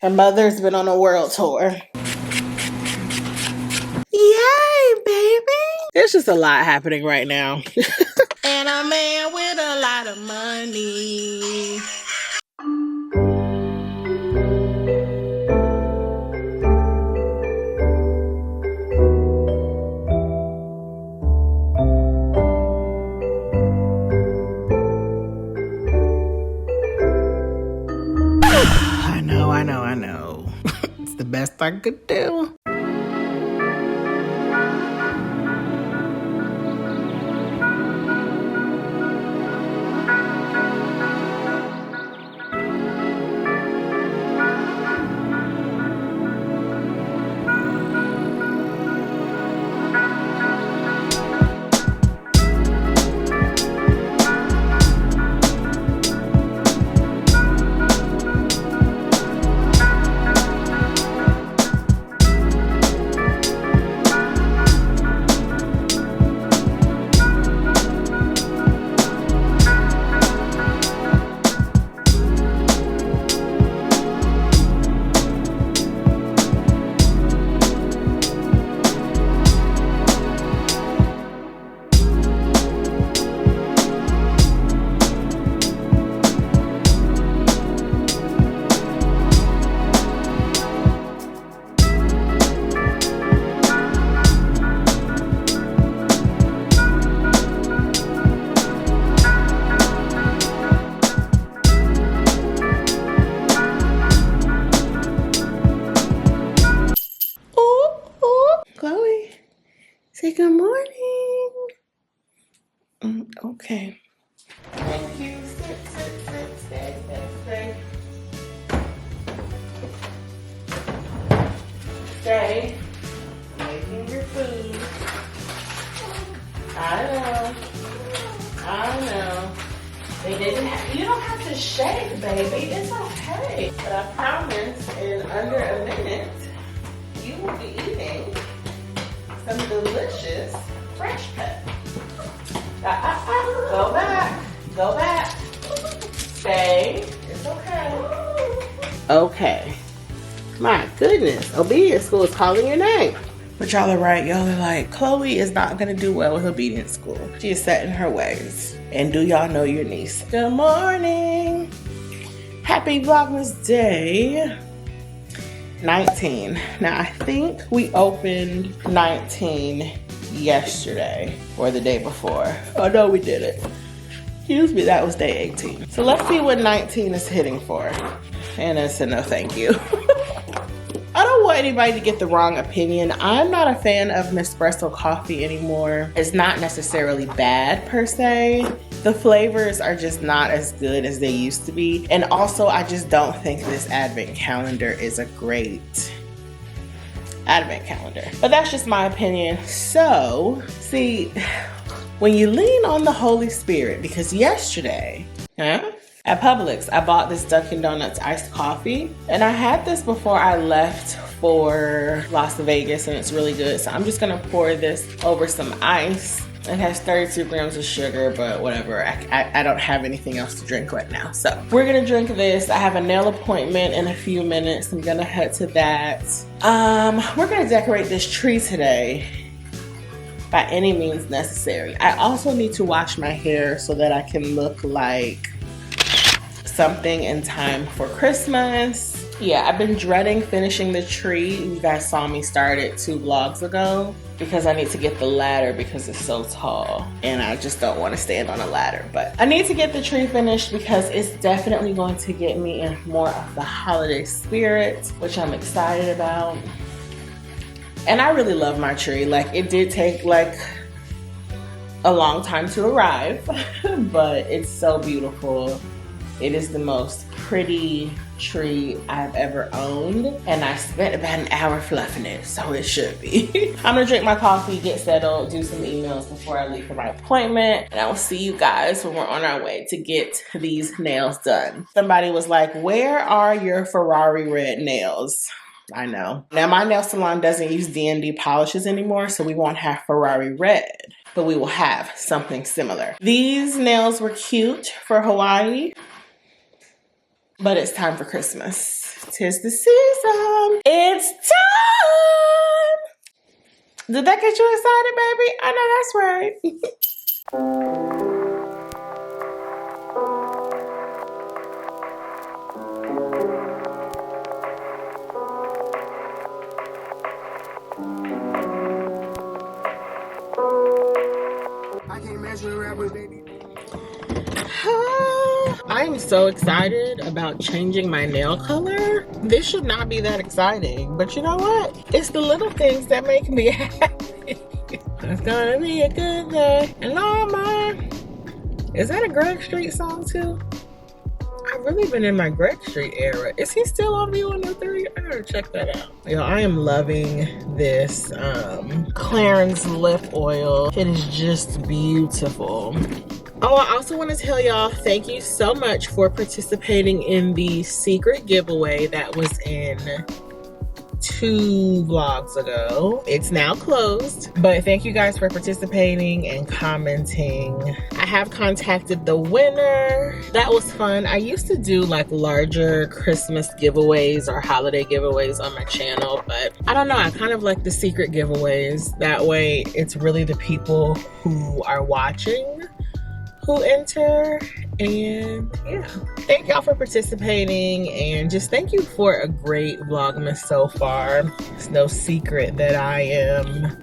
Her mother's been on a world tour. Yay, baby! There's just a lot happening right now. And a man with a lot of money. I know. It's the best I could do. Say good morning. Okay. Thank you. Stay. Making your food. I know. They didn't have, you don't have to shake, baby. It's okay. But I promise in under a minute, you will be eating some delicious fresh cut. Go back. Go back. Stay. It's okay. Okay. My goodness. Obedience school is calling your name. But y'all are right. Y'all are like, Chloe is not going to do well with obedience school. She is set in her ways. And do y'all know your niece? Good morning. Happy Vlogmas Day 19. Now, I think we opened 19 yesterday or the day before. Oh, no, we didn't. Excuse me, that was day 18. So let's see what 19 is hitting for. And I said, no, thank you. I don't want anybody to get the wrong opinion. I'm not a fan of Nespresso coffee anymore. It's not necessarily bad per se. The flavors are just not as good as they used to be. And also, I just don't think this advent calendar is a great advent calendar. But that's just my opinion. So, see, when you lean on the Holy Spirit, because yesterday, at Publix, I bought this Dunkin' Donuts iced coffee, and I had this before I left for Las Vegas, and it's really good. So I'm just gonna pour this over some ice. It has 32 grams of sugar, but whatever. I don't have anything else to drink right now. So we're gonna drink this. I have a nail appointment in a few minutes. I'm gonna head to that. We're gonna decorate this tree today by any means necessary. I also need to wash my hair so that I can look like something in time for Christmas. Yeah, I've been dreading finishing the tree. You guys saw me start it 2 vlogs ago because I need to get the ladder because it's so tall and I just don't want to stand on a ladder. But I need to get the tree finished because it's definitely going to get me in more of the holiday spirit, which I'm excited about. And I really love my tree. Like, it did take like a long time to arrive, but it's so beautiful. It is the most pretty tree I've ever owned, and I spent about an hour fluffing it, so it should be. I'm gonna drink my coffee, get settled, do some emails before I leave for my appointment, and I will see you guys when we're on our way to get these nails done. Somebody was like, where are your Ferrari red nails? I know. Now, my nail salon doesn't use D&D polishes anymore, so we won't have Ferrari red, but we will have something similar. These nails were cute for Hawaii, but it's time for Christmas. 'Tis the season. It's time. Did that get you excited, baby? I know that's right. I can't mess with rappers, baby. I am so excited about changing my nail color. This should not be that exciting, but you know what? It's the little things that make me happy. It's gonna be a good day. And oh my, is that a Greg Street song too? I've really been in my Greg Street era. Is he still on V103? I gotta check that out. Yo, I am loving this Clarins lip oil. It is just beautiful. Oh, I also want to tell y'all thank you so much for participating in the secret giveaway that was in 2 vlogs ago. It's now closed, but thank you guys for participating and commenting. I have contacted the winner. That was fun. I used to do like larger Christmas giveaways or holiday giveaways on my channel, but I don't know, I kind of like the secret giveaways. That way it's really the people who are watching who enter. And yeah, thank y'all for participating, and just thank you for a great Vlogmas so far. It's no secret that I am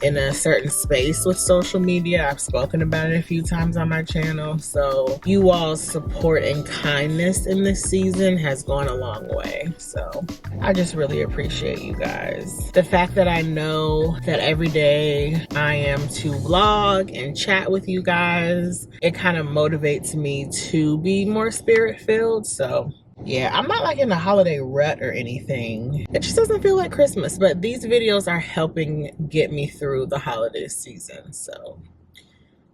in a certain space with social media. I've spoken about it a few times on my channel, so you all's support and kindness in this season has gone a long way. So I just really appreciate you guys. The fact that I know that every day I am to vlog and chat with you guys, it kind of motivates me to be more spirit filled. So yeah, I'm not like in a holiday rut or anything. It just doesn't feel like Christmas, but these videos are helping get me through the holiday season. So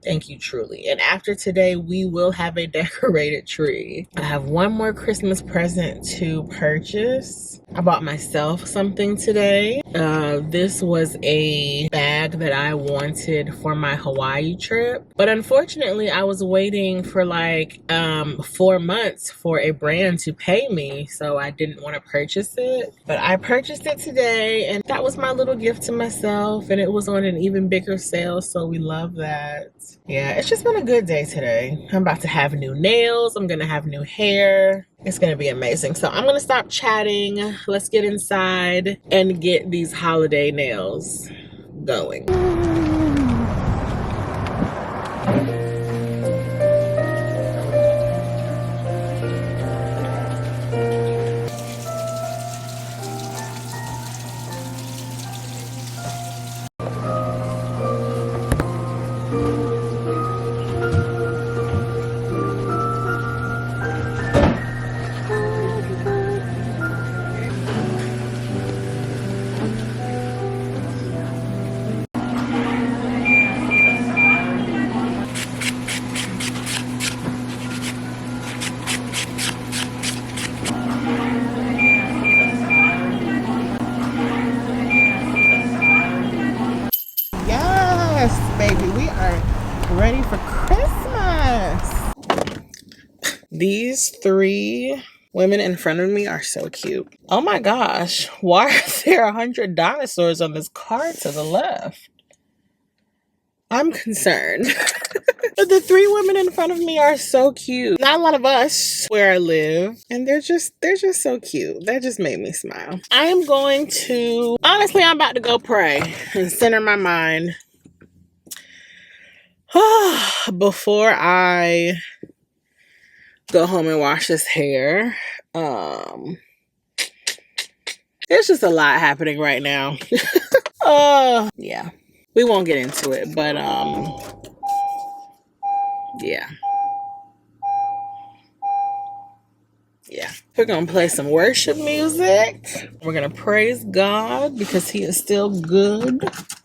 thank you truly. And after today, we will have a decorated tree. I have one more Christmas present to purchase. I bought myself something today. This was a bag that I wanted for my Hawaii trip. But unfortunately, I was waiting for like 4 months for a brand to pay me. So I didn't want to purchase it. But I purchased it today, and that was my little gift to myself. And it was on an even bigger sale, so we love that. Yeah, it's just been a good day today. I'm about to have new nails. I'm gonna have new hair. It's gonna be amazing. So I'm gonna stop chatting. Let's get inside and get these holiday nails going. Baby, we are ready for Christmas. These 3 women in front of me are so cute. Oh my gosh, why are there 100 dinosaurs on this card to the left? I'm concerned. The 3 women in front of me are so cute. Not a lot of us where I live, and they're just so cute. That just made me smile. I am going to, honestly, I'm about to go pray and center my mind before I go home and wash this hair. There's just a lot happening right now. Yeah, we won't get into it, but yeah, we're gonna play some worship music. We're gonna praise God because he is still good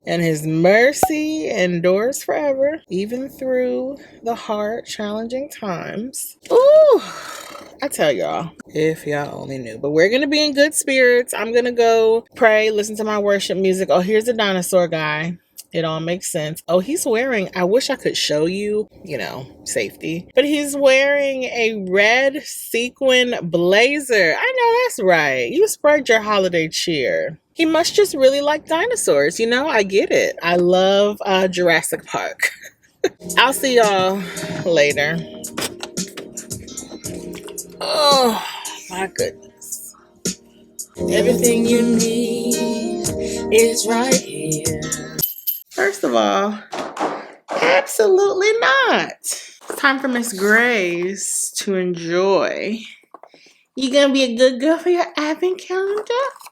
and his mercy endures forever, even through the hard, challenging times. Ooh, I tell y'all, if y'all only knew. But we're gonna be in good spirits. I'm gonna go pray, listen to my worship music. Oh, here's the dinosaur guy. It all makes sense. Oh, he's wearing, I wish I could show you, you know, safety. But he's wearing a red sequin blazer. I know that's right. You spread your holiday cheer. He must just really like dinosaurs. You know, I get it. I love Jurassic Park. I'll see y'all later. Oh, my goodness. Everything you need is right here. First of all, absolutely not. It's time for Miss Grace to enjoy. You gonna be a good girl for your advent calendar?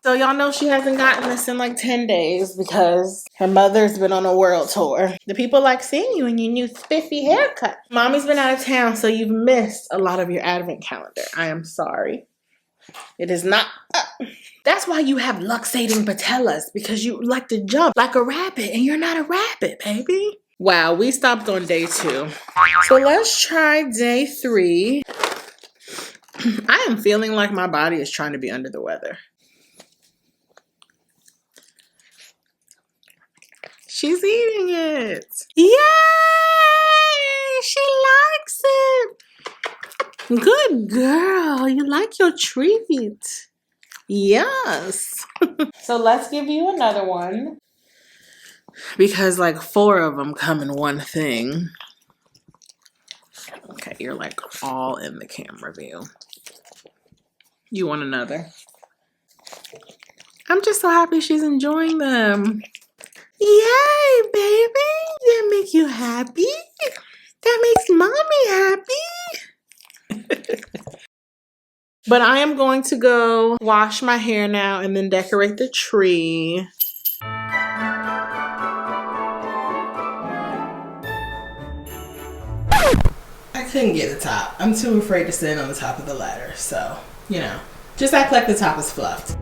So y'all know she hasn't gotten this in like 10 days because her mother's been on a world tour. The people like seeing you in your new spiffy haircut. Mommy's been out of town, so you've missed a lot of your advent calendar. I am sorry. It is not up. That's why you have luxating patellas, because you like to jump like a rabbit, and you're not a rabbit, baby. Wow, we stopped on day 2. So let's try day 3. I am feeling like my body is trying to be under the weather. She's eating it. Yay! She likes it. Good girl. You like your treat. Yes. So let's give you another one. Because like 4 of them come in one thing. Okay, you're like all in the camera view. You want another? I'm just so happy she's enjoying them. Yay, baby. That make you happy? That makes mommy happy. But I am going to go wash my hair now and then decorate the tree. I couldn't get the top. I'm too afraid to stand on the top of the ladder. So, you know, just act like the top is fluffed.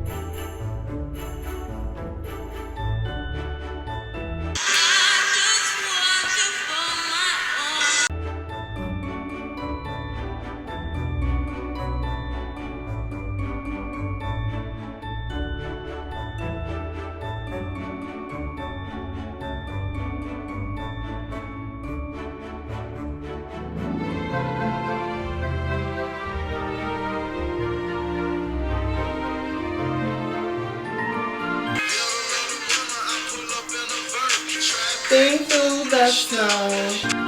Through the snow.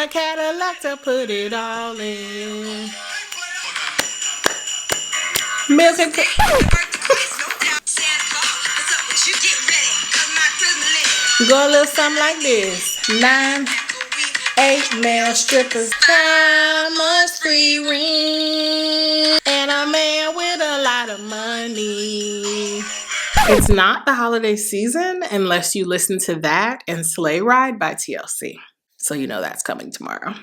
a Cadillac to put it all in. Milk and go a little something like this. 9, 8 male strippers. How much free rent? And a man with a lot of money. It's not the holiday season unless you listen to that and Sleigh Ride by TLC. So you know that's coming tomorrow.